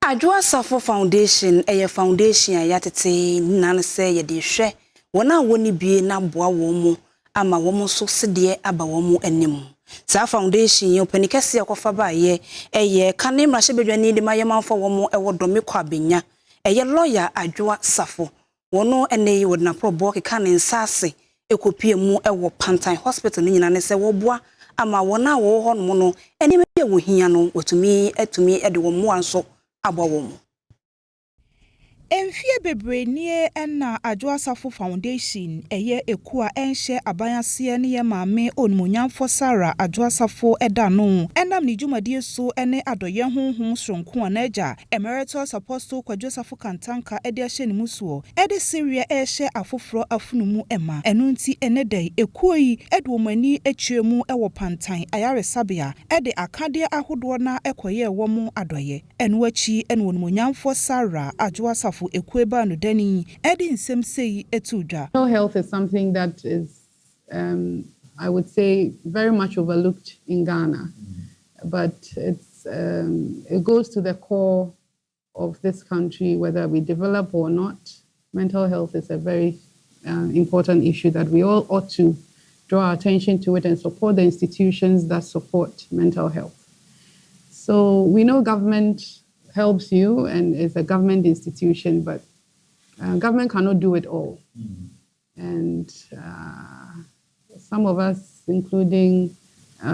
Adwoa Safo Foundation foundation yatete nan se ye de hwe wona woni bie na boa wo mu ama wo mu so sede aba wo mu anim sa foundation ye panikase akofa ba ye kane mrahye bedwani de mayemanfo wo mu wodome kwa benya lawyer Adwoa Safo wono ene wodna probo keka ne nsase ekopie mu wo Pantang hospital ni nyina ne se wo boa ama wona wo ho no no ene me wo hia no otumi de wo mu anso abawom. Emfie bebrenie na Adwoa Safo Foundation ekua enhye abayase ne ye maame onmonyamfo Sara Adwoa Safo eda no enam ne dwumadie so ne adoye honhom sonko anaja Emeritus Apostle Adwoa Safo kantanka ede ahye ne musuo ede seria ehye afoforo afunumu ema enu nti enedai ekuo yi edwomani atwemu wo Pantang ayaresabea ede akade ahodo na ekoye wo mu adoye enu achi enu onmonyamfo Sara Adwoa Safo ekweba no dani edi nsem sei etudwa. Mental health is something that is I would say very much overlooked in Ghana, but it goes to the core of this country, whether we develop or not. Mental health is a very important issue that we all ought to draw our attention to it and support the institutions that support mental health. So we know government helps you and is a government institution, but government cannot do it all. And some of us, including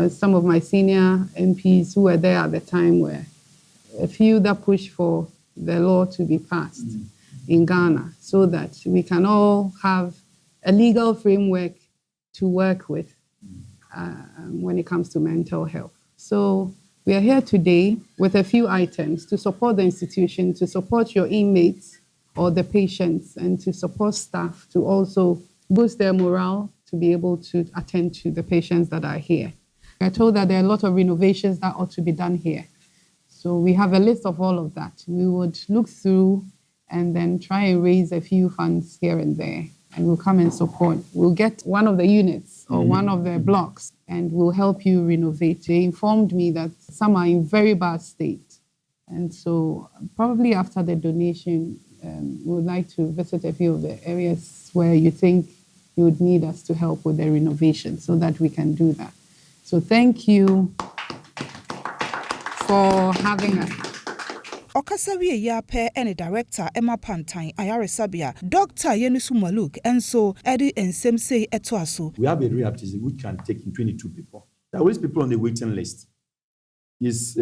some of my senior MPs who were there at the time, were a few that pushed for the law to be passed in Ghana so that we can all have a legal framework to work with when it comes to mental health. So we are here today with a few items to support the institution, to support your inmates or the patients, and to support staff to also boost their morale to be able to attend to the patients that are here. I told that there are a lot of renovations that ought to be done here. So we have a list of all of that. We would look through and then try and raise a few funds here and there, and we'll come and support. We'll get one of the units or one of the blocks and we'll help you renovate. They informed me that some are in very bad state. And so probably after the donation, we would like to visit a few of the areas where you think you would need us to help with the renovation so that we can do that. So thank you for having us. Okasawie yape ene director Emma Pantang ayaresabea Dr. Yenusu Maluk enso edi ensem sei etoaso. We have a rehabilitation which can take in 22 people. There are always people on the waiting list. It's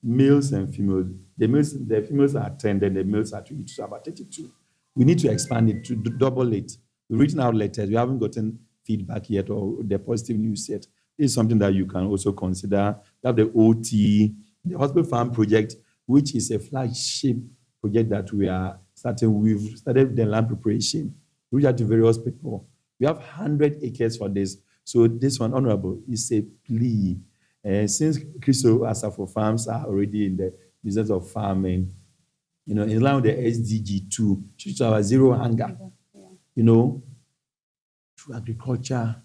males and females. The females are 10, then the males are 22, so about 32. We need to expand it to double it. We've written out letters. We haven't gotten feedback yet or the positive news yet. This is something that you can also consider. We have the OT, the Hospital Farm Project, which is a flagship project that we are starting. We've started the land preparation, reach out to various people. We have 100 acres for this. So this one, Honorable, is a plea. Since Crystal Asafo farms are already in the business of farming, in line with the SDG 2, which is our zero hunger, through agriculture,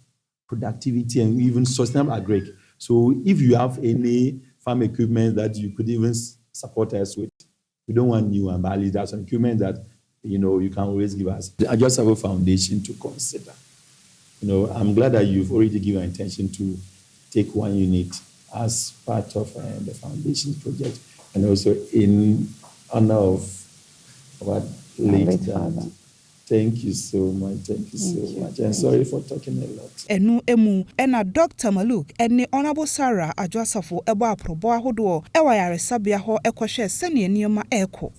productivity, and even sustainable agri. So if you have any farm equipment that you could even support us with, we don't want new and barley. There's some equipment that, you can always give us. I just have a foundation to consider. I'm glad that you've already given attention to take one unit as part of the foundation project, and also in honor of our late dad. Thank you so much. Thank you so much. And sorry for talking a lot. Enu emu ena Dr. Maluk ene Honorable Sara Adwoa Safo ebo aprobo ahodo ewa yaresabea ho ekohwe sene nioma eko.